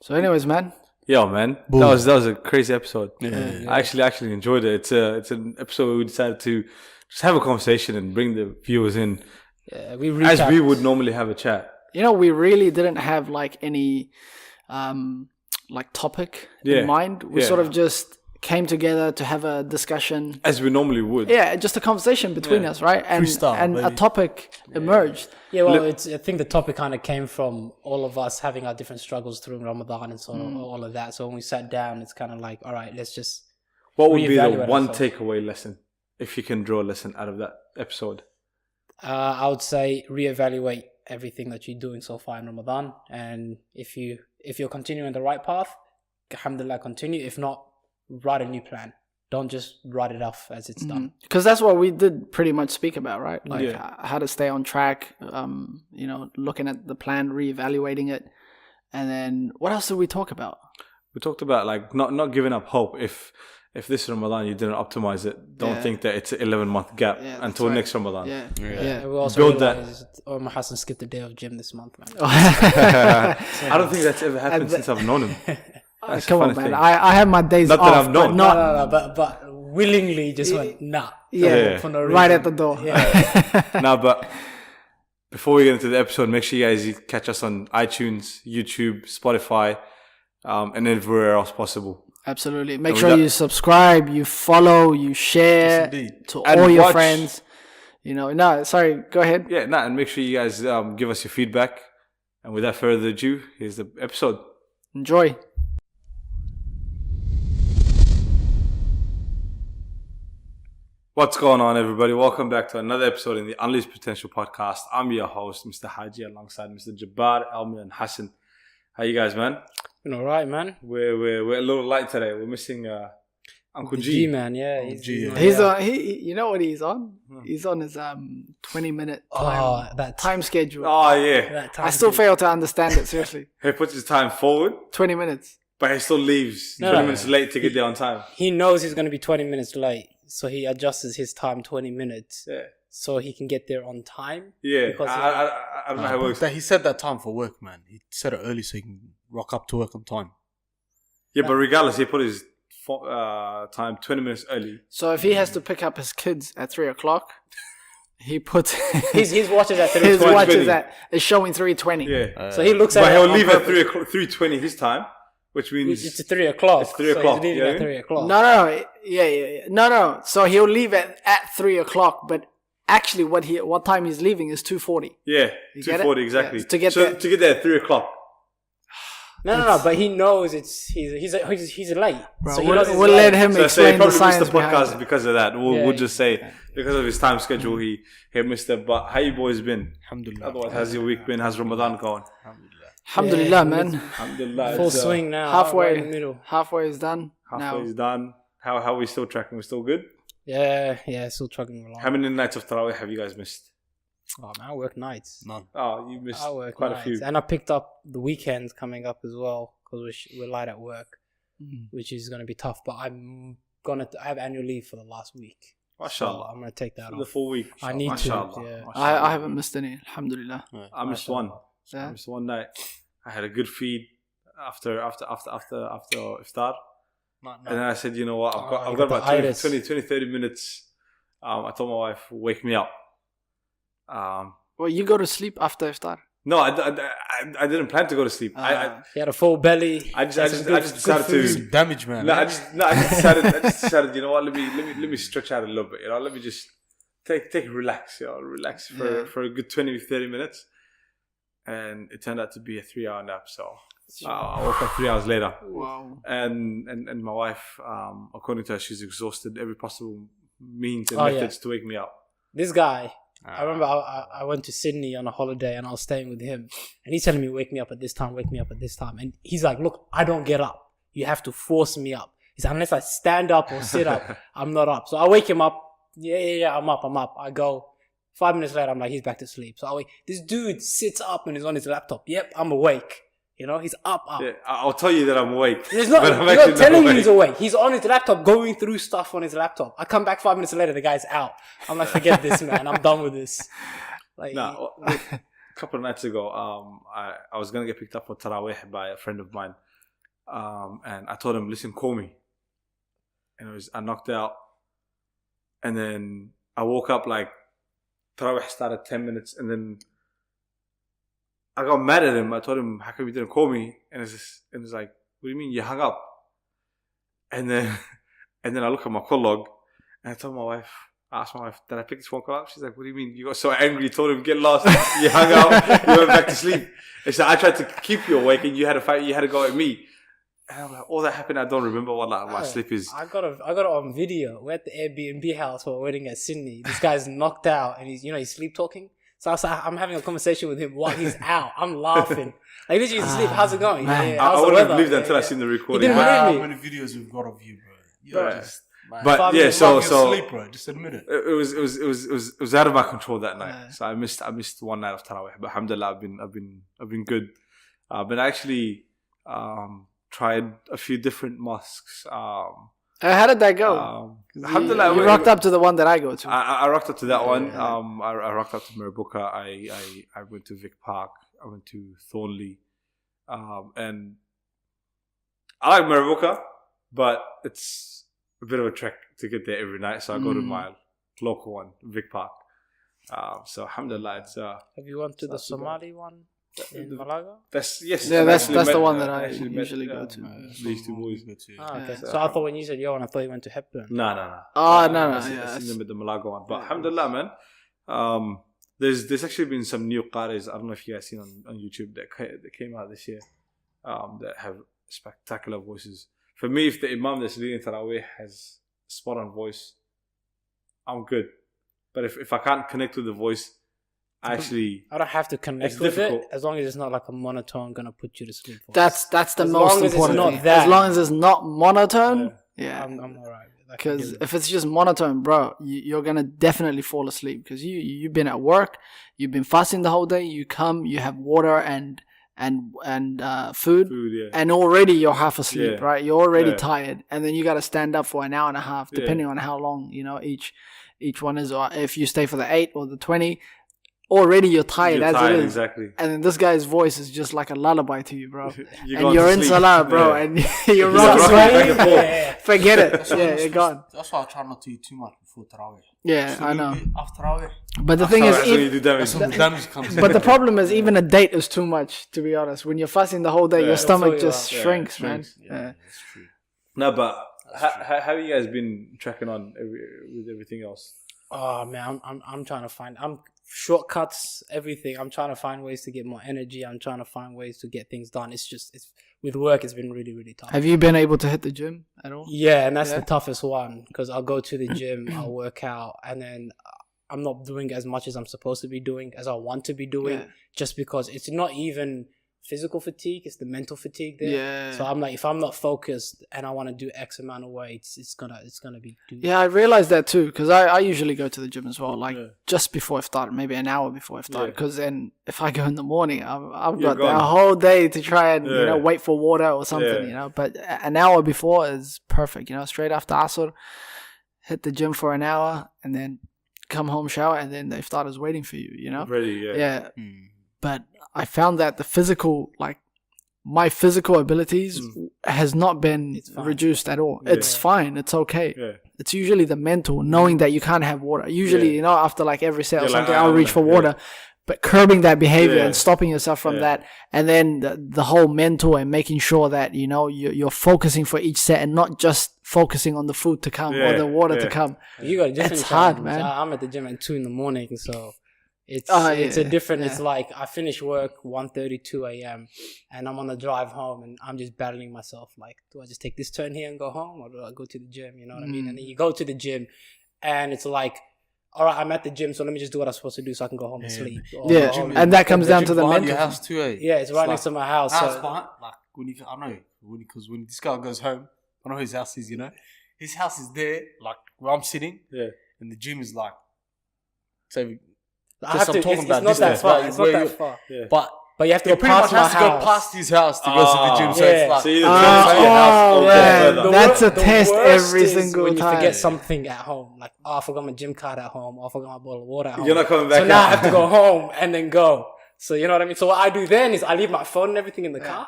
So anyways, man. Yo, man, Boom. that was a crazy episode. Yeah. I actually enjoyed it. It's an episode where we decided to just have a conversation and bring the viewers in Yeah, we as we would normally have a chat. You know, we really didn't have like any topic in mind. We sort of just came together to have a discussion as we normally would. Yeah, just a conversation between us, right? And a topic emerged. Yeah, well, I think the topic kind of came from all of us having our different struggles through Ramadan and so on, all of that. So when we sat down, it's kind of like, all right, let's just What would be the one takeaway lesson, if you can draw a lesson out of that episode? I would say reevaluate everything that you're doing so far in Ramadan, and if you're continuing the right path, alhamdulillah, continue. If not, write a new plan. Don't just write it off as it's done. Because that's what we did pretty much speak about, right? Like how to stay on track, looking at the plan, reevaluating it. And then what else did we talk about? We talked about like not giving up hope. If this Ramadan you didn't optimize it, don't think that it's an 11-month gap until next Ramadan. Yeah. We also build that. Omar Hassan skipped a day of gym this month, man. I don't think that's ever happened since I've known him. Come on, man. I have my days off. Not that I've known. But willingly just went, nah. For no reason. Right at the door. No, but before we get into the episode, make sure you guys catch us on iTunes, YouTube, Spotify, and everywhere else possible. Absolutely. Make sure you subscribe, you follow, you share to all your friends. Go ahead. Yeah, and make sure you guys give us your feedback. And without further ado, here's the episode. Enjoy. What's going on, everybody? Welcome back to another episode in the Unleashed Potential podcast. I'm your host, Mr. Haji, alongside Mr. Jabbar, Elmi, and Hassan. How you guys, man? Been all right, man. We're a little light today. We're missing Uncle G. Man, yeah. He's on. You know what he's on? He's on his 20-minute time schedule. Oh yeah. I still fail to understand it. Seriously. He puts his time forward. 20 minutes. But he still leaves 20 minutes late to get there on time. He knows he's going to be 20 minutes late. So he adjusts his time 20 minutes so he can get there on time. Yeah, I don't know how it works. He set that time for work, man. He set it early so he can rock up to work on time. Yeah, but regardless, he put his time 20 minutes early. So if he has to pick up his kids at 3 o'clock, he puts... his watch is at 3:20. His watch is showing 3:20. Yeah. So he looks at it. But he'll leave at 3:20 his time. Which means it's 3 o'clock. It's 3 o'clock. So he's leaving at 3 o'clock. No. Yeah. No. So he'll leave at 3 o'clock, but actually what time he's leaving is 2:40. Yeah, 2:40 exactly. Yeah, to get there at 3 o'clock. No. But he knows he's late. Bro, so we'll let him explain the science missed the podcast it. Because of that. We'll just say because of his time schedule he missed it. But how you boys been? Alhamdulillah. Otherwise, how's your week been? How's Ramadan going? Alhamdulillah, man. Alhamdulillah. Full swing now. Halfway in the middle. Halfway is done. Halfway is done. How are we still tracking? We're still good? Yeah, still chugging along. How many nights of Tarawih have you guys missed? Oh man, I work nights. None. Oh, you missed quite nights. a few. And I picked up the weekends coming up as well because we're light at work, which is going to be tough. But I'm going to have annual leave for the last week. MashaAllah. So I'm going to take that off. The full week. I need to. Yeah. I haven't missed any. Alhamdulillah. I missed one. Yeah. I missed one night. I had a good feed after iftar. No. And then I said, you know what, I've got about 20, 30 minutes. I told my wife, wake me up. Well, you go to sleep after iftar? No, I didn't plan to go to sleep. He had a full belly. I just decided to damage, man. I just decided, you know what, let me stretch out a little bit. Let me just relax for a good 20-30 minutes. And it turned out to be a 3-hour nap. So I woke up 3 hours later. Wow. And my wife, according to her, she's exhausted every possible means and methods to wake me up. This guy, I remember I went to Sydney on a holiday and I was staying with him. And he's telling me, wake me up at this time. And he's like, look, I don't get up. You have to force me up. He said, unless I stand up or sit up, I'm not up. So I wake him up. Yeah, I'm up. I go. 5 minutes later, I'm like, he's back to sleep. So I wait. This dude sits up and is on his laptop. Yep, I'm awake. He's up. Yeah, I'll tell you that I'm awake. He's not telling you he's awake. He's on his laptop, going through stuff on his laptop. I come back 5 minutes later, the guy's out. I'm like, forget this, man. I'm done with this. A couple of nights ago, I was going to get picked up for Tarawih by a friend of mine. and I told him, listen, call me. And I knocked out. And then I woke up like, Tarawih started 10 minutes. And then I got mad at him. I told him, how come you didn't call me? And it's like, what do you mean you hung up? And then I look at my call log and I told my wife, I asked my wife, did I pick this phone call up? She's like, what do you mean? You got so angry, you told him, get lost. You hung out, you went back to sleep. And so I tried to keep you awake and you had to fight, you had to go at me. And I'm like, all that happened, I don't remember what my sleep is. I got it on video. We're at the Airbnb house while we're waiting at Sydney. This guy's knocked out and he's sleep talking. So I'm having a conversation with him while he's out. I'm laughing. Like, literally, he's asleep. How's it going? I wouldn't believe that until I seen the recording. You didn't believe me? How many videos we've got of you, bro? But yeah, so sleep, bro. Just admit it. It was out of my control that night. So I missed one night of Tarawih. But alhamdulillah, I've been good. But I actually tried a few different mosques. How did that go? Alhamdulillah, you rocked up to the one that I go to. I rocked up to that one. I rocked up to Mirbuka. I went to Vic Park. I went to Thornley. And I like Mirbuka, but it's a bit of a trek to get there every night. So I go to my local one, Vic Park. So alhamdulillah, it's have you went to the Somali one in Malaga? That's the one that I usually go to. These two boys. Okay. So I thought when you said I thought you went to Hepburn. No. Oh no. I seen them at the Malaga one, but alhamdulillah, man. There's actually been some new qaris. I don't know if you guys seen on YouTube that came out this year. That have spectacular voices. For me, if the imam that's leading Tarawih has a spot on voice, I'm good. But if I can't connect with the voice, I don't have to connect with it as long as it's not like a monotone gonna put you to sleep. Voice. That's the most important thing. As long as it's not monotone, I'm alright. Because if it's just monotone, bro, you're gonna definitely fall asleep. Because you've been at work, you've been fasting the whole day. You come, you have water and food, and already you're half asleep, right? You're already tired, and then you got to stand up for an hour and a half, depending on how long each one is, or if you stay for the 8 or the 20. Already you're tired as it is. Exactly. And then this guy's voice is just like a lullaby to you, bro. You're in Salah, bro, and you're rocking back and forth. Forget it. You're gone. That's why I try not to eat too much before Tarawih. Yeah, I know. After Tarawih. But the thing is, but the problem is, even a date is too much, to be honest. When you're fasting the whole day, your stomach just shrinks, man. Yeah, that's true. No, but how have you guys been tracking on with everything else? Oh man, I'm trying to find shortcuts, everything. I'm trying to find ways to get more energy. I'm trying to find ways to get things done. It's with work, it's been really, really tough. Have you been able to hit the gym at all? Yeah, and that's the toughest one, because I'll go to the gym, I'll work out, and then I'm not doing as much as I'm supposed to be doing, as I want to be doing, just because it's not even physical fatigue, it's the mental fatigue there. Yeah. So I'm like, if I'm not focused and I want to do X amount of weights, it's gonna be. Yeah, I realized that too, because I usually go to the gym as well, like just before iftar, maybe an hour before iftar, because then if I go in the morning, I've got a whole day to try and wait for water or something, But an hour before is perfect, straight after Asr, hit the gym for an hour and then come home, shower, and then the iftar is waiting for you, Ready, yeah. But I found that my physical abilities has not been reduced at all. Yeah. It's fine. It's okay. Yeah. It's usually the mental, knowing that you can't have water. Usually, after like every set or something, I'll reach for water. But curbing that behavior and stopping yourself from that, and then the whole mental and making sure that, you're focusing for each set and not just focusing on the food to come or the water to come. You got different It's hard, man. I'm at the gym at 2 a.m, so... It's a different. It's like I finish work 1:30, 2 a.m. and I'm on the drive home and I'm just battling myself. Like, do I just take this turn here and go home, or do I go to the gym? You know what I mean? And then you go to the gym, and it's like, all right, I'm at the gym, so let me just do what I'm supposed to do so I can go home and sleep. And that comes down to the mental. Your house too, eh? Yeah, it's right next to my house. When this guy goes home, I know his house is. His house is there, like where I'm sitting. Yeah, and the gym is like, so. It's not that far. It's not that far. Yeah. But you have to go past my house. Go past his house to go to the gym. So it's like, that's a test every single when time. You forget something at home, like I forgot my gym card at home, or I forgot my bottle of water at home. You're not coming back. So now I have to go home and then go. So you know what I mean. So what I do then is I leave my phone and everything in the car,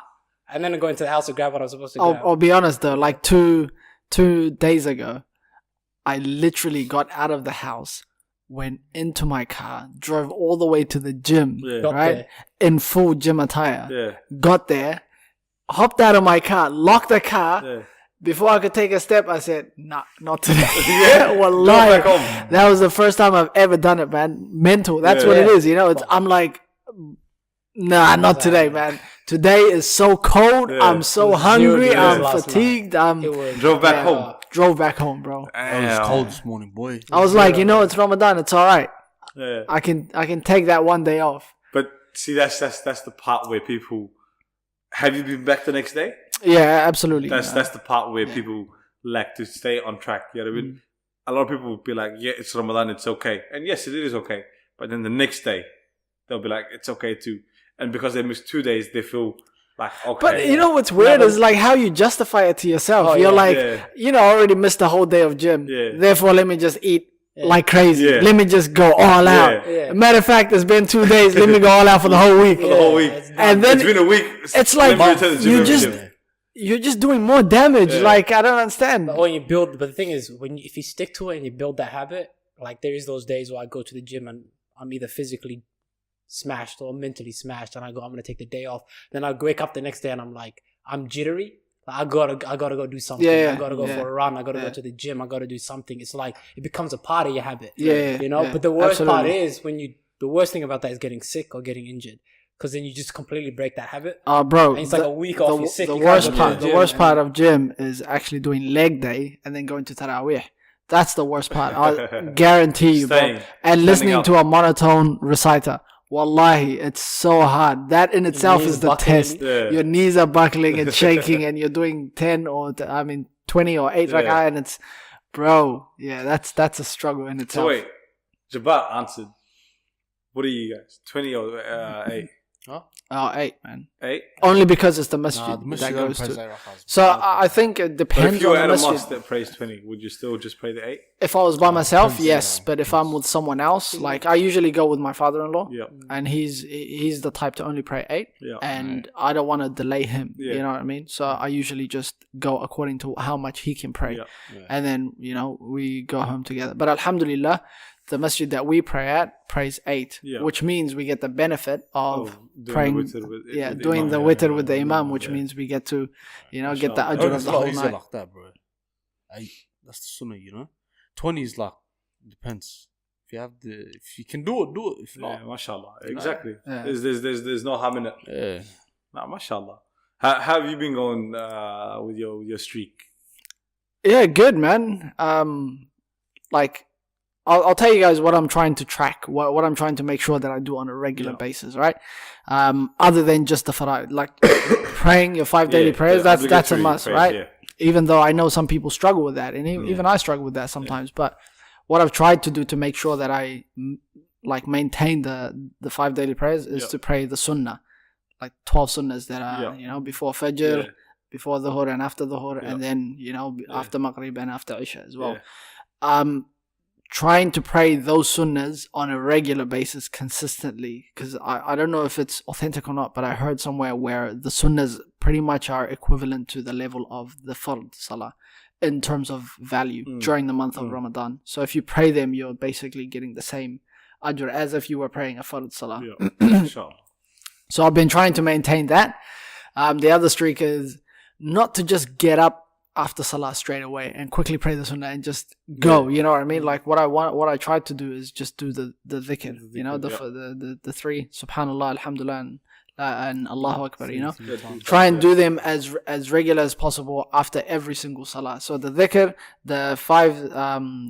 and then I go into the house to grab what I was supposed to grab. I'll be honest though, like two days ago, I literally got out of the house, went into my car, drove all the way to the gym, right? In full gym attire. Yeah. Got there, hopped out of my car, locked the car. Yeah. Before I could take a step, I said, nah, not today. Wallahi. That was the first time I've ever done it, man. Mental. That's what it is, you know. I'm like, nah, not today, man. Today is so cold. Yeah. I'm so hungry. I'm fatigued. Drove back home. Drove back home, bro. It was cold this morning, boy. I was like, you know, it's Ramadan. It's all right. Yeah. I can take that one day off. But see, that's the part where people. Have you been back the next day? Yeah, absolutely. That's the part where people like to stay on track. You know what I mean? A lot of people will be like, yeah, it's Ramadan, it's okay. And yes, it is okay. But then the next day, they'll be like, it's okay too. And because they missed 2 days, they feel like, okay. But you know what's weird is like how you justify it to yourself. You're like, you know, I already missed the whole day of gym. Yeah. Therefore, let me just eat like crazy. Yeah. Let me just go all out. Yeah. Matter of fact, it's been 2 days. Let me go all out for the whole week. For the whole week. And then it's been a week. It's like you're just doing more damage. Yeah. Like, I don't understand. But the thing is, if you stick to it and you build that habit, like there is those days where I go to the gym and I'm either physically smashed or mentally smashed, and I'm going to take the day off. Then I wake up the next day and I'm like, I'm jittery. Like, I gotta go do something. I gotta go for a run. I gotta go to the gym. I gotta do something. It's like it becomes a part of your habit. You know. But the worst part is the worst thing about that is getting sick or getting injured. Because then you just completely break that habit. Bro. And it's like a week off, you're sick. The worst part of gym is actually doing leg day and then going to Taraweeh. That's the worst part. I guarantee you, bro. And listening to a monotone reciter. Wallahi, it's so hard. That in itself is the test. Yeah. Your knees are buckling and shaking and you're doing 10 or 20 or 8 rak'ah and it's, bro, that's a struggle in itself. So wait, Jabbar answered. What are you guys? 20 or 8? Huh? 8, man. 8? Only because it's the masjid that goes to. So I think it depends on the masjid. But if you were at a mosque that prays 20, would you still just pray the 8? If I was by myself, yes. But if I'm with someone else, like I usually go with my father-in-law. Yeah. And he's the type to only pray 8. Yeah. And I don't want to delay him. Yeah. You know what I mean? So I usually just go according to how much he can pray. Yeah. Yeah. And then, you know, we go home together. But alhamdulillah, the masjid that we pray at prays 8, which means we get the benefit of praying, doing the witr with the imam, which means we get to, you know, get the ajr of the whole night. Like that, bro. 8, that's the sunnah, you know. 20 is like, depends. If you can do it. If not, mashallah, exactly. Yeah. There's no harm in it. Yeah. Nah, mashallah. How have you been going with your streak? Yeah, good, man. Like. I'll tell you guys what I'm trying to track, what I'm trying to make sure that I do on a regular basis, right? Other than just the fara'id, like praying your 5 daily prayers, that's a must, right? Yeah. Even though I know some people struggle with that, and even I struggle with that sometimes. But what I've tried to do to make sure that I like maintain the 5 daily prayers is to pray the sunnah, like 12 sunnahs that are you know, before Fajr, before Dhuhr and after Dhuhr, and then, you know, after Maghrib and after Isha as well. Trying to pray those sunnahs on a regular basis consistently, because I don't know if it's authentic or not, but I heard somewhere where the sunnahs pretty much are equivalent to the level of the fard salah in terms of value during the month of Ramadan. So if you pray them, you're basically getting the same ajr as if you were praying a fard salah. So I've been trying to maintain that. The other streak is not to just get up after salah straight away and quickly pray the sunnah and just go, you know what I mean? Like what I tried to do is just do the dhikr, you know, the 3 subhanallah, alhamdulillah, and Allahu Akbar, you know. Try and do them as regular as possible after every single salah. So the dhikr, the 5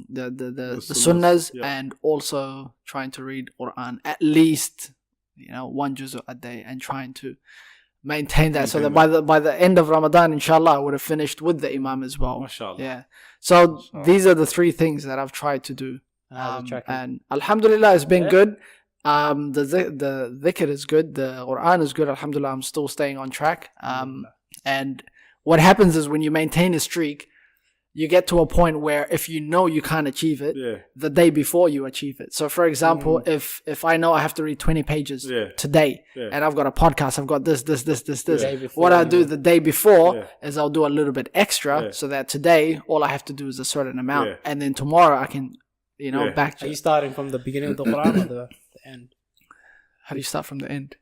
the sunnahs, and also trying to read Quran at least, you know, 1 juz a day, and trying to maintain that so that by the end of Ramadan, inshallah, I would have finished with the imam as well. Mashallah. Yeah. So these are the 3 things that I've tried to do. And alhamdulillah, it's been good. The dhikr is good. The Quran is good. Alhamdulillah, I'm still staying on track. And what happens is when you maintain a streak, you get to a point where if you know you can't achieve it, the day before you achieve it. So for example, if I know I have to read 20 pages today and I've got a podcast, I've got this. What I do the day before is I'll do a little bit extra so that today all I have to do is a certain amount. And then tomorrow I can, back to Are you starting from the beginning of the Quran or the end? How do you start from the end?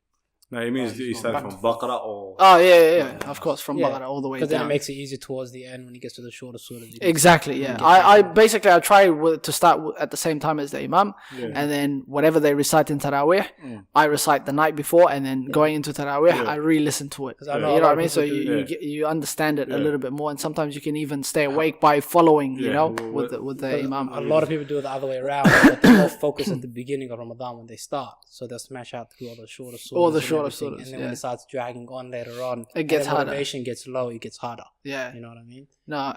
No, it means you start from Baqarah or... Oh, yeah. Of course, from Baqarah all the way down. Because then it makes it easier towards the end when he gets to the shorter surahs. Exactly, yeah. I basically, I try to start at the same time as the Imam. And then whatever they recite in Taraweeh, I recite the night before. And then going into Taraweeh, I re-listen to it. You know what I mean? So you understand it a little bit more. And sometimes you can even stay awake by following, with the Imam. A lot of people do it the other way around. But they all focus at the beginning of Ramadan when they start. So they'll smash out through all the shorter surahs. And then when it starts dragging on later on, it gets harder. Motivation gets low, it gets harder. Yeah. You know what I mean? No,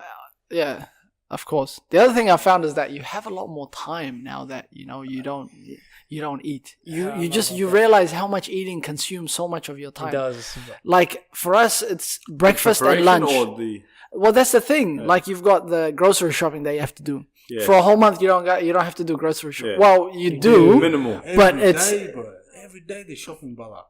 yeah, of course. The other thing I found is that you have a lot more time now that, you don't eat. You realize how much eating consumes so much of your time. It does. Like for us, it's breakfast and lunch. Well, that's the thing. Like you've got the grocery shopping that you have to do. Yeah. For a whole month, you don't have to do grocery shopping. Yeah. Well, you do minimal, but every day they're shopping, brother.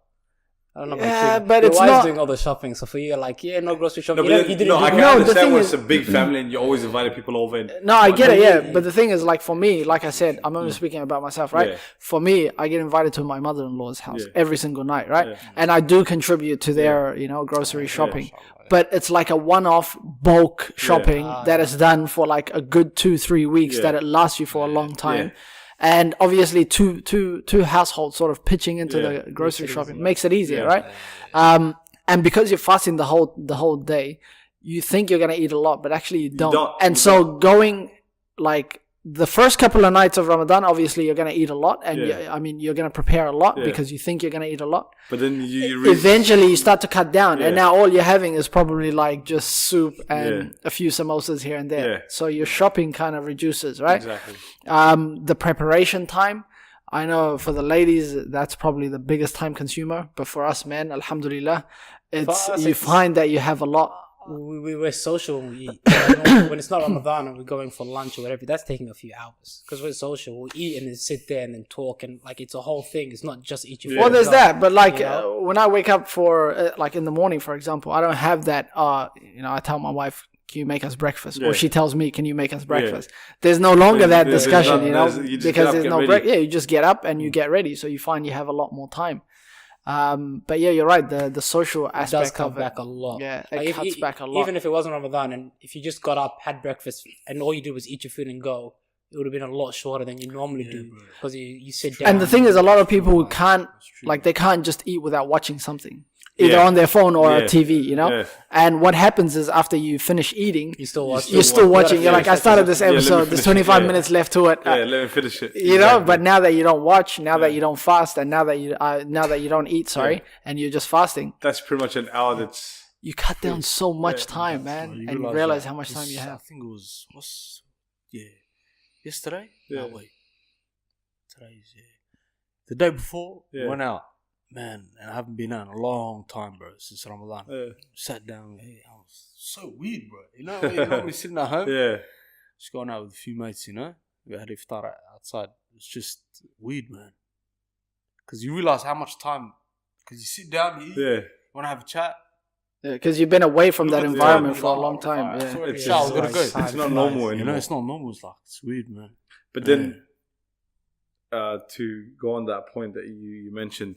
I don't know about you. But it's not doing all the shopping. So for you, you're like, no grocery shopping. I can understand when it's a big family and you always invited people over. No, I get it, yeah. But the thing is, like for me, like I said, I'm only speaking about myself, right? Yeah. For me, I get invited to my mother-in-law's house every single night, right? Yeah. And I do contribute to their, grocery shopping. But it's like a one-off bulk shopping that is done for like a good 2-3 weeks that it lasts you for a long time. And obviously two households sort of pitching into the grocery shopping makes it easier, right? And because you're fasting the whole day, you think you're going to eat a lot, but actually you don't. And so going like the first couple of nights of Ramadan, obviously you're going to eat a lot. And you're going to prepare a lot because you think you're going to eat a lot. But then eventually you start to cut down. And now all you're having is probably like just soup and a few samosas here and there. So your shopping kind of reduces, right? Exactly. The preparation time, I know for the ladies, that's probably the biggest time consumer. But for us men, alhamdulillah, you find that you have a lot. We're social when we eat. When it's not Ramadan and we're going for lunch or whatever, that's taking a few hours. Because we're social, we'll eat and then sit there and then talk, and like it's a whole thing. It's not just eat your food. Well, there's that, but like when I wake up for like in the morning, for example, I don't have that. I tell my wife, "Can you make us breakfast?" Or she tells me, "Can you make us breakfast?" There's no longer that discussion, because there's no break. Yeah, you just get up and you get ready, so you find you have a lot more time. But yeah, you're right. The social aspect does cut back a lot. Yeah, it cuts back a lot. Even if it wasn't Ramadan, and if you just got up, had breakfast, and all you did was eat your food and go, it would have been a lot shorter than you normally do because you sit down. And the thing is, a lot of people who can't they can't just eat without watching something. Either on their phone or a TV, And what happens is after you finish eating, you're still watching. You're like, I started this episode. There's 25 minutes left to it. Let me finish it. But now that you don't watch, now that you don't fast, and now that you don't eat, and you're just fasting. That's pretty much an hour. You cut down so much time, man, and you realize how much time you have. I think it was yesterday. Yeah. No, wait. Today's the day before. Yeah. Went out. Man, and I haven't been out in a long time, bro, since Ramadan. Yeah. Sat down, I was so weird, bro. You're normally sitting at home. Yeah. Just going out with a few mates, We had iftar outside. It's just weird, man. Because you realise how much time, because you sit down, you eat, you want to have a chat. Yeah, because you've been away from that environment for a long time. It's not normal anymore. It's not normal. It's weird, man. But then, to go on that point that you mentioned,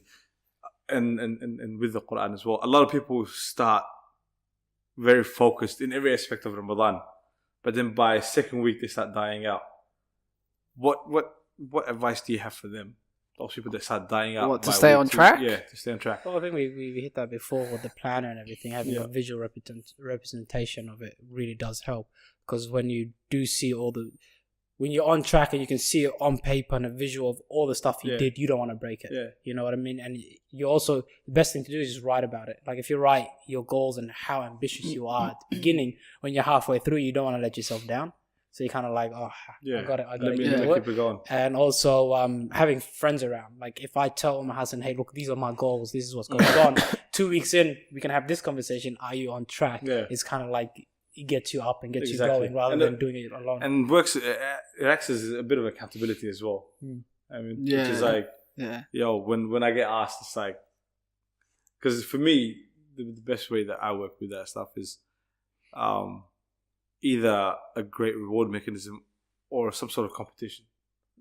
and with the Quran as well, a lot of people start very focused in every aspect of Ramadan, but then by second week they start dying out. What advice do you have for them? Those people that start dying out. To stay on track? Yeah, to stay on track. Well, I think we hit that before with the planner and everything. Having a visual representation of it really does help, because when you do see when you're on track and you can see it on paper and a visual of all the stuff you did, you don't want to break it. Yeah. You know what I mean? And you also, the best thing to do is just write about it. Like if you write your goals and how ambitious you are at the beginning, when you're halfway through, you don't want to let yourself down. So you're kind of like, I got to keep it going. And also having friends around. Like if I tell my husband, hey, look, these are my goals. This is what's going on. 2 weeks in, we can have this conversation. Are you on track? Yeah. It's kind of like, gets you up and gets you going rather than doing it alone. And it acts as a bit of accountability as well. I mean, which is like, when I get asked, it's like, because for me, the best way that I work with that stuff is either a great reward mechanism or some sort of competition.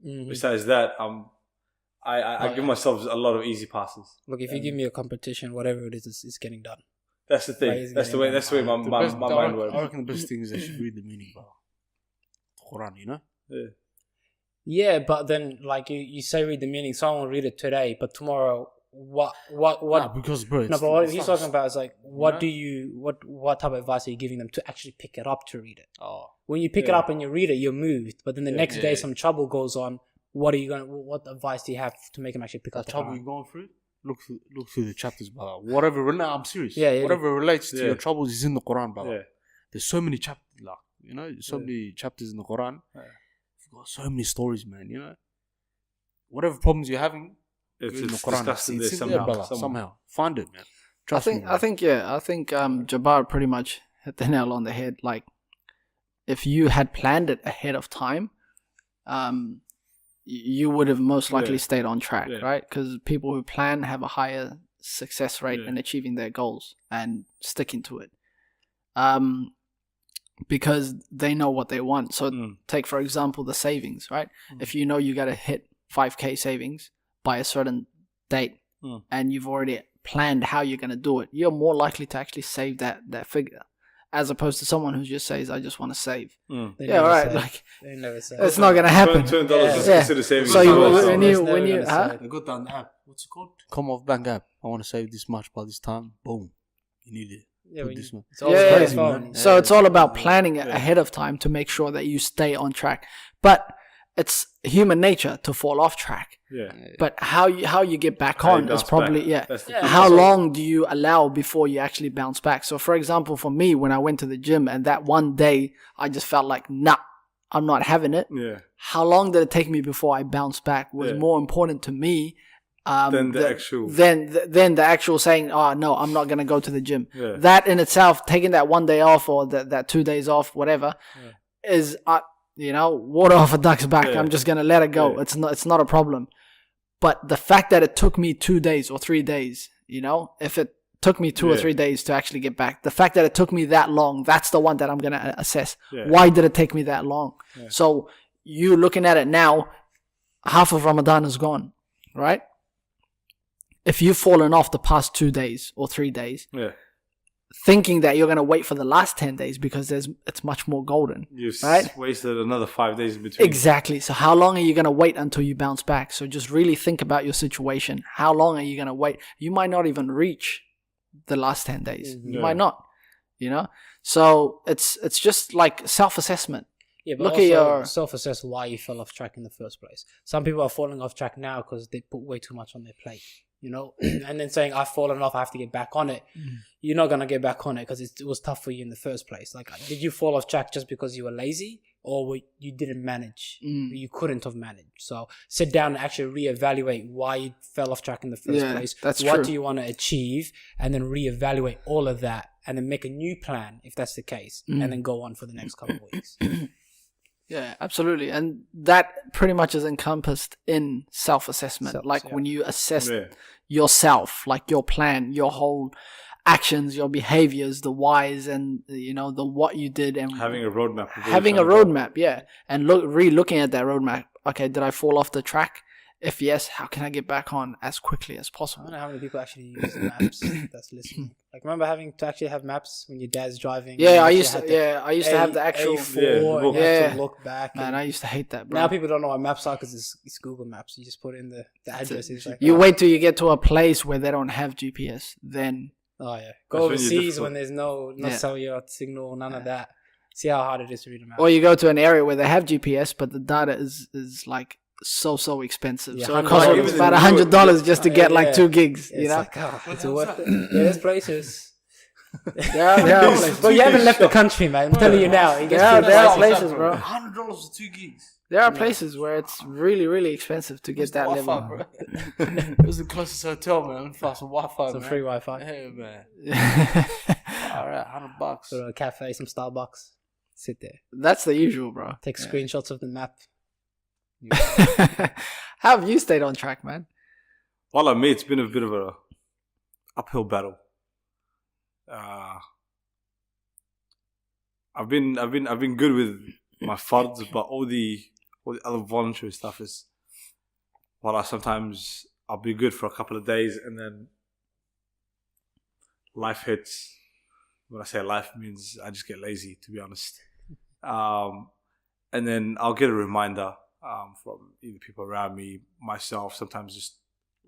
Besides that, I give myself a lot of easy passes. Look, if you give me a competition, whatever it is, it's getting done. That's the thing. That's the way my mind works. I reckon the best thing is they should read the meaning of the Quran, you know? Yeah, but then, like, you say read the meaning, someone will read it today, but tomorrow, what? Nah, because, bro, but what he's talking about is, like, what type of advice are you giving them to actually pick it up to read it? When you pick it up and you read it, you're moved, but then the next day some trouble goes on. What advice do you have to make them actually pick up the trouble Quran? you're going through? Look through the chapters, brother. Whatever, I'm serious. Yeah. Whatever relates to your troubles is in the Quran, brother. Yeah. There's so many chapters, like, you know, so many chapters in the Quran. Yeah. You've got so many stories, man, you know. Whatever problems you're having, it's in the Quran. It's in there, brother. Somehow. Find it, man. I think Jabbar pretty much hit the nail on the head. Like, if you had planned it ahead of time, you would have most likely stayed on track, right? Because people who plan have a higher success rate in achieving their goals and sticking to it. Because they know what they want. So take, for example, the savings, right? If you know you got to hit 5K savings by a certain date and you've already planned how you're going to do it, you're more likely to actually save that figure. As opposed to someone who just says, I just want to save. Yeah, right. Save. Like, they never save. It's not going to happen. $20 is considered saving. So when you I got down the app. What's it called? Come off bank app. I want to save this much by this time. Boom. You need it. Crazy, man. So it's all about planning it ahead of time to make sure that you stay on track. But it's human nature to fall off track. Yeah. But how you get back on is probably how long do you allow before you actually bounce back? So for example, for me, when I went to the gym and that one day I just felt like, nah, I'm not having it. Yeah. How long did it take me before I bounced back was more important to me than the actual saying, oh no, I'm not gonna go to the gym. Yeah. That in itself, taking that one day off or that 2 days off, whatever, is water off a duck's back. I'm just gonna let it go. Yeah. It's not a problem. But the fact that it took me 2 days or 3 days, if it took me 2 or 3 days to actually get back, the fact that it took me that long, that's the one that I'm gonna assess. Yeah. Why did it take me that long? Yeah. So you looking at it now, half of Ramadan is gone, right? If you've fallen off the past 2 days or 3 days, thinking that you're going to wait for the last 10 days because it's much more golden. You've wasted another 5 days in between. Exactly. So how long are you going to wait until you bounce back? So just really think about your situation. How long are you going to wait? You might not even reach the last 10 days. You might not, So it's just like self-assessment. Yeah, but also self-assess why you fell off track in the first place. Some people are falling off track now because they put way too much on their plate. And then saying, I've fallen off, I have to get back on it. You're not going to get back on it because it was tough for you in the first place. Like, did you fall off track just because you were lazy or you didn't manage? You couldn't have managed. So sit down and actually reevaluate why you fell off track in the first place. That's what true. Do you want to achieve? And then reevaluate all of that and then make a new plan if that's the case. And then go on for the next couple of weeks. Yeah, absolutely. And that pretty much is encompassed in self-assessment. When you assess yourself, like your plan, your whole actions, your behaviors, the whys and, the what you did. And having a roadmap. And re-looking at that roadmap. Okay, did I fall off the track? If yes, how can I get back on as quickly as possible? I don't know how many people actually use maps that's listening. Like, remember having to actually have maps when your dad's driving? Yeah, I used to have the actual A4 and you have to look back. Man, I used to hate that, bro. Now people don't know what maps are because it's Google Maps. You just put in the address. You wait till you get to a place where they don't have GPS, then... Oh, yeah. Go overseas when there's no cellular signal, none of that. See how hard it is to read a map. Or you go to an area where they have GPS, but the data is like... so expensive. So it costs about $100 just to get 2 gigs. It's it's worth it. Yeah, there's places. There are places. But you haven't left the country, man. I'm telling you now. There are places, bro. $100 for 2 gigs. There are places where it's really, really expensive to get that level. Bro. It was the closest hotel, man. For some Wi-Fi, some free Wi-Fi. Hey, man. start at $100. Go to a cafe, some Starbucks. Sit there. That's the usual, bro. Take screenshots of the map. How have you stayed on track, man? Well, me, it's been a bit of a uphill battle. I've been good with my fards, but all the other voluntary stuff is, sometimes I'll be good for a couple of days and then life hits. When I say life, means I just get lazy, to be honest. And then I'll get a reminder from either people around me, myself, sometimes just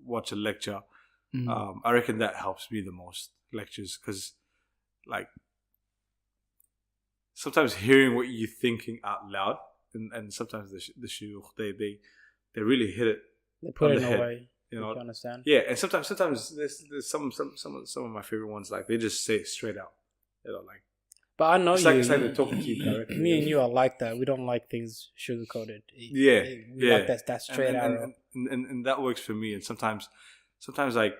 watch a lecture. I reckon that helps me the most, lectures, because like sometimes hearing what you're thinking out loud, and sometimes the shuyukh, they really hit it. They put it in head, a way. You know, you understand? Yeah, and sometimes there's some of my favorite ones, like they just say it straight out. You know, like. But I know it's like they're talking to you directly. Me and you are like that. We don't like things sugar coated. We like that straight out. And that works for me. And sometimes like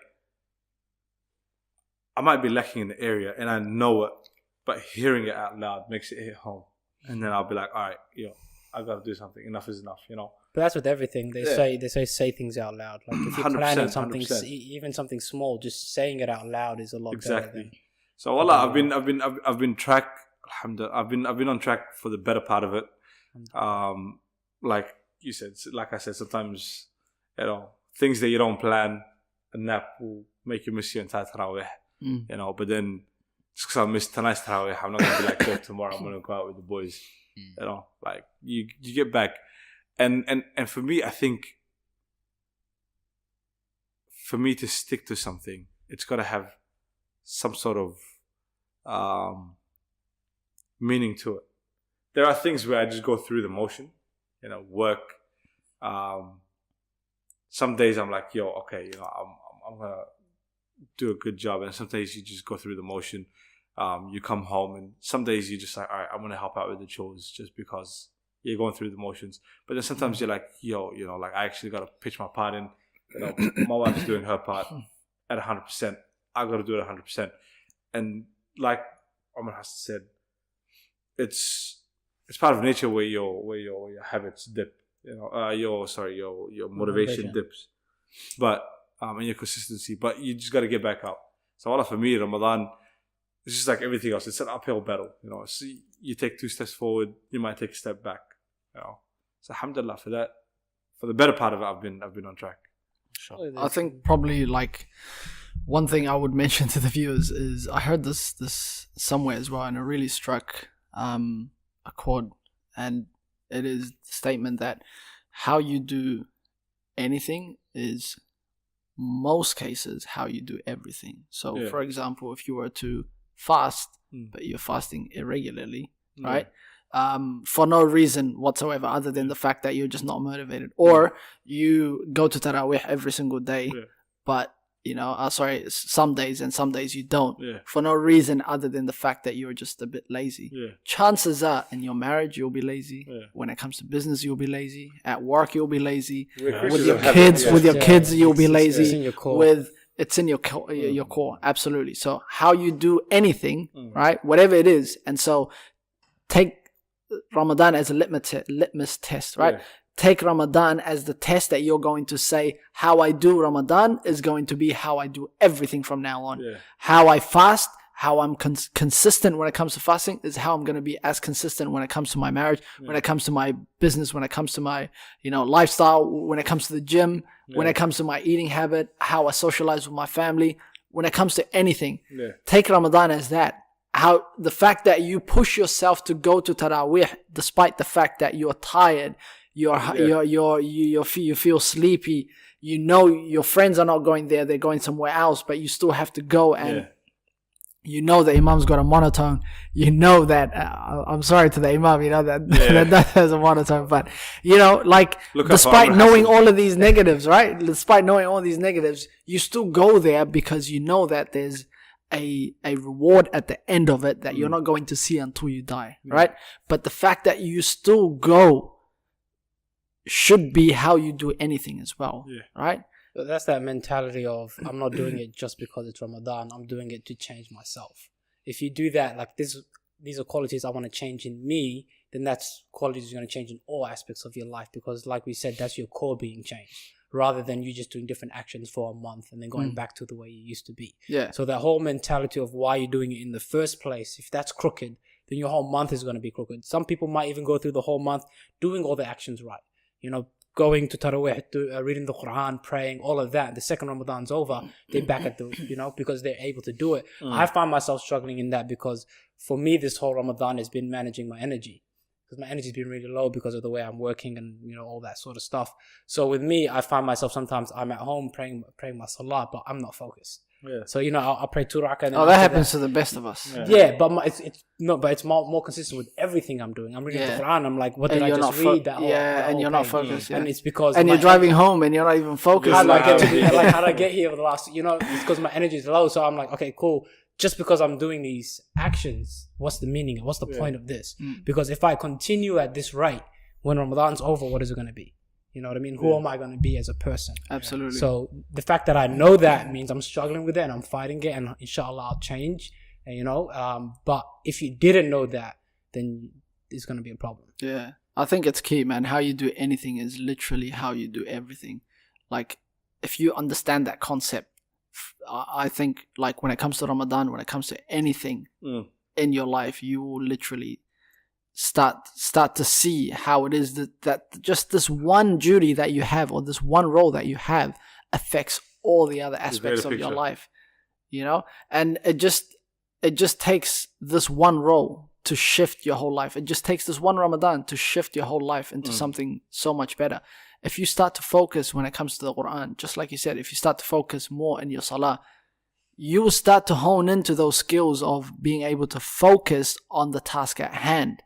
I might be lacking in the area and I know it, but hearing it out loud makes it hit home. And then I'll be like, all right, I've got to do something. Enough is enough, you know. But that's with everything. They say things out loud. Like if you're planning something, 100%. even something small, just saying it out loud is a lot better. Than so wallah, I've been track. Alhamdulillah, I've been on track for the better part of it. Like you said, like I said, sometimes things that you don't plan, a nap will make you miss your entire tarawih. You know, but then just because I missed tonight's tarawih, I'm not gonna be like, yo, tomorrow I'm gonna go out with the boys. You know, like you get back, and for me, I think for me to stick to something, it's got to have some sort of meaning to it. There are things where I just go through the motion, work. Some days I'm like, yo, okay, I'm gonna do a good job, and some days you just go through the motion. You come home, and some days you're just like, all right, I'm gonna help out with the chores just because you're going through the motions. But then sometimes you're like, yo, like I actually gotta pitch my part in. My wife's doing her part at 100%. I gotta do it 100%. And like Omar Hassan said, it's part of nature where your habits dip. Your motivation dips, but and your consistency. But you just got to get back up. So Allah, for me, Ramadan, it's just like everything else. It's an uphill battle. So you take 2 steps forward, you might take a step back. So alhamdulillah for that. For the better part of it, I've been on track. Sure. I think probably like one thing I would mention to the viewers is I heard this somewhere as well, and it really struck a chord, and it is the statement that how you do anything is most cases how you do everything. So for example, if you were to fast but you're fasting irregularly, right, for no reason whatsoever other than the fact that you're just not motivated, or you go to Taraweeh every single day but some days and some days you don't, for no reason other than the fact that you're just a bit lazy. Chances are in your marriage you'll be lazy. When it comes to business you'll be lazy. At work you'll be lazy. With your kids you'll be lazy. It's in your core. Absolutely. So how you do anything, right, whatever it is, and so take Ramadan as a litmus test, right? Take Ramadan as the test that you're going to say, how I do Ramadan is going to be how I do everything from now on. How I fast, how I'm consistent when it comes to fasting is how I'm going to be as consistent when it comes to my marriage, when it comes to my business, when it comes to my, lifestyle, when it comes to the gym, when it comes to my eating habit, how I socialize with my family, when it comes to anything. Take Ramadan as that. How the fact that you push yourself to go to Taraweeh despite the fact that you're tired, you feel sleepy, your friends are not going there, they're going somewhere else, but you still have to go, and the Imam's got a monotone, that I'm sorry to the Imam, that has a monotone, but despite knowing all of these negatives, right, despite knowing all these negatives, you still go there because you know that there's a reward at the end of it that you're not going to see until you die, right? But the fact that you still go should be how you do anything as well, right? But that's that mentality of I'm not doing it just because it's Ramadan. I'm doing it to change myself. if you do that, like these are qualities I want to change in me, then that's qualities you're going to change in all aspects of your life, because like we said, that's your core being changed, rather than you just doing different actions for a month and then going back to the way you used to be. Yeah. So that whole mentality of why you're doing it in the first place, if that's crooked, then your whole month is going to be crooked. Some people might even go through the whole month doing all the actions right. Going to Taraweeh, reading the Quran, praying, all of that. The second Ramadan's over, they're back at the, because they're able to do it. I find myself struggling in that, because for me, this whole Ramadan has been managing my energy. Because my energy's been really low because of the way I'm working and, all that sort of stuff. So with me, I find myself sometimes I'm at home praying my Salah, but I'm not focused. Yeah. So, I'll pray 2 rak'ah. And that happens to the best of us. Yeah, but it's more consistent with everything I'm doing. I'm reading the Quran. I'm like, what did I just read? And you're not focused. Yeah. And it's because... And you're driving home and you're not even focused. How did I get here over the last... It's because my energy is low. So I'm like, okay, cool. Just because I'm doing these actions, what's the meaning? What's the point of this? Because if I continue at this rate, when Ramadan's over, what is it going to be? You know what I mean? Who am I going to be as a person? Absolutely. So the fact that I know that means I'm struggling with it and I'm fighting it, and inshallah I'll change. And, but if you didn't know that, then it's going to be a problem. Yeah. I think it's key, man. How you do anything is literally how you do everything. Like, if you understand that concept, I think, like, when it comes to Ramadan, when it comes to anything in your life, you will literally start to see how it is that just this one duty that you have, or this one role that you have, affects all the other aspects of your life. And it just takes this one role to shift your whole life. It just takes this one Ramadan to shift your whole life into something so much better. If you start to focus when it comes to the Quran, just like you said, if you start to focus more in your Salah, you will start to hone into those skills of being able to focus on the task at hand.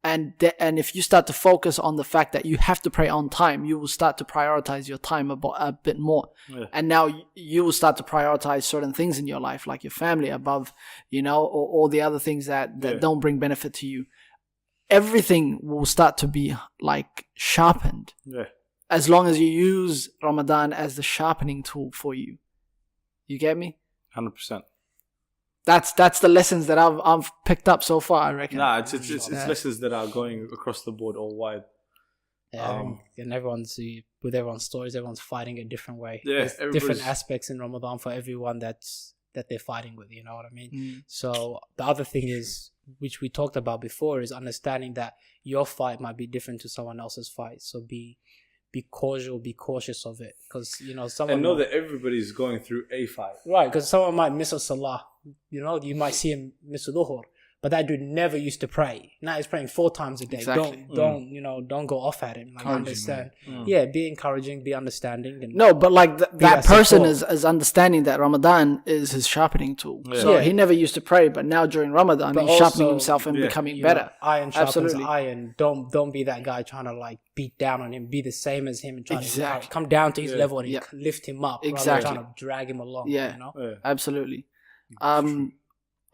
And if you start to focus on the fact that you have to pray on time, you will start to prioritize your time a bit more. Yeah. And now you will start to prioritize certain things in your life, like your family above, or all the other things that don't bring benefit to you. Everything will start to be like sharpened. Yeah. As long as you use Ramadan as the sharpening tool for you. You get me? 100%. That's the lessons that I've picked up so far, I reckon. Nah, it's lessons that are going across the board all wide. Yeah, and everyone's stories, everyone's fighting a different way. Yeah, there's different aspects in Ramadan for everyone that they're fighting with, you know what I mean? So the other thing is, which we talked about before, is understanding that your fight might be different to someone else's fight. So be cordial, be cautious of it, because someone. And know that everybody's going through a fight, right? Because someone might miss a Salah. You might see him miss a Dhuhr, but that dude never used to pray. Now he's praying 4 times a day. Exactly. Don't go off at him. Like, understand. Yeah, be encouraging, be understanding. And no, but like that person is understanding that Ramadan is his sharpening tool. Yeah. So he never used to pray, but now during Ramadan he's sharpening himself and becoming better. Iron sharpens iron. Don't be that guy trying to like beat down on him. Be the same as him and try to come down to his level and lift him up. Rather than trying to drag him along. Yeah, absolutely.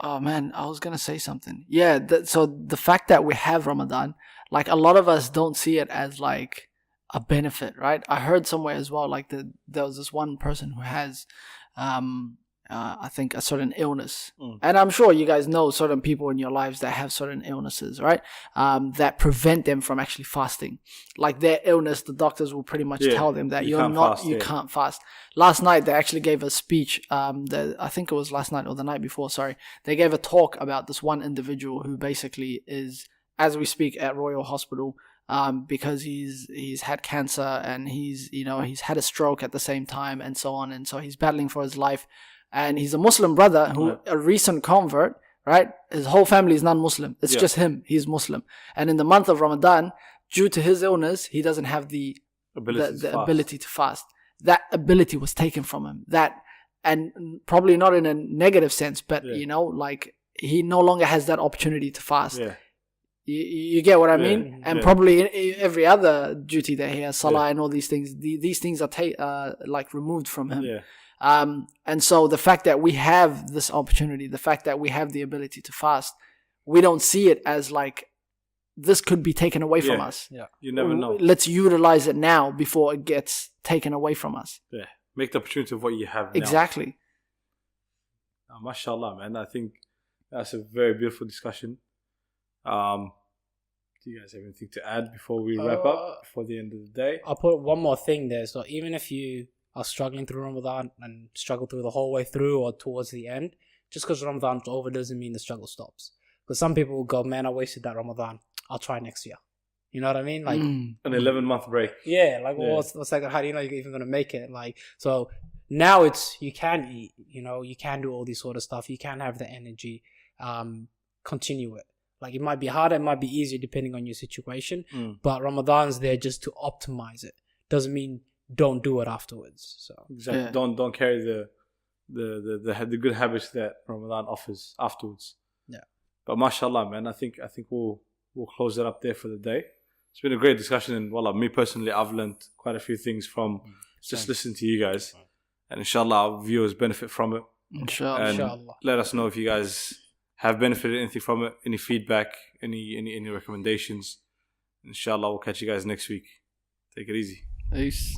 Oh man, I was gonna say something. Yeah, so the fact that we have Ramadan, like a lot of us don't see it as like a benefit, right? I heard somewhere as well, like there was this one person who has, I think, a certain illness, and I'm sure you guys know certain people in your lives that have certain illnesses, right? That prevent them from actually fasting. Like their illness, the doctors will pretty much tell them that you can't fast. Last night they actually gave a speech. I think it was last night or the night before. Sorry, they gave a talk about this one individual who basically is, as we speak, at Royal Hospital. Because he's had cancer and he's had a stroke at the same time and so on, and so he's battling for his life. And he's a Muslim brother a recent convert, right? His whole family is non-Muslim. It's just him. He's Muslim. And in the month of Ramadan, due to his illness, he doesn't have the ability to fast. That ability was taken from him. And probably not in a negative sense, but like he no longer has that opportunity to fast. Yeah. You get what I mean? And probably every other duty that he has, Salah and all these things, these things are like removed from him. Yeah. And so the fact that we have this opportunity, the fact that we have the ability to fast, we don't see it as like this could be taken away from us. Yeah, you never know. Let's utilize it now before it gets taken away from us. Yeah, make the opportunity of what you have now. Exactly. Mashallah, man. I think That's a very beautiful discussion. Do you guys have anything to add before we wrap up, before the end of the day? I'll put one more thing there. So even if you are struggling through Ramadan and struggle through the whole way through or towards the end, just because Ramadan's over doesn't mean the struggle stops. Because some people will go, man, I wasted that Ramadan. I'll try next year. You know what I mean? Like an 11-month break. Yeah, like what's like? How do you know you're even gonna make it? Like so now it's you can eat. You know, you can do all this sort of stuff. You can have the energy. Continue it. Like it might be harder, it might be easier depending on your situation. But Ramadan's there just to optimize it. Doesn't mean don't do it afterwards. So exactly. Yeah. Don't carry the good habits that Ramadan offers afterwards. Yeah. But mashallah, man, I think we'll close it up there for the day. It's been a great discussion, and wallah, me personally, I've learned quite a few things from just listening to you guys, and inshallah, our viewers benefit from it. Inshallah. Let us know if you guys have benefited anything from it, any feedback, any recommendations. Inshallah, we'll catch you guys next week. Take it easy. Peace.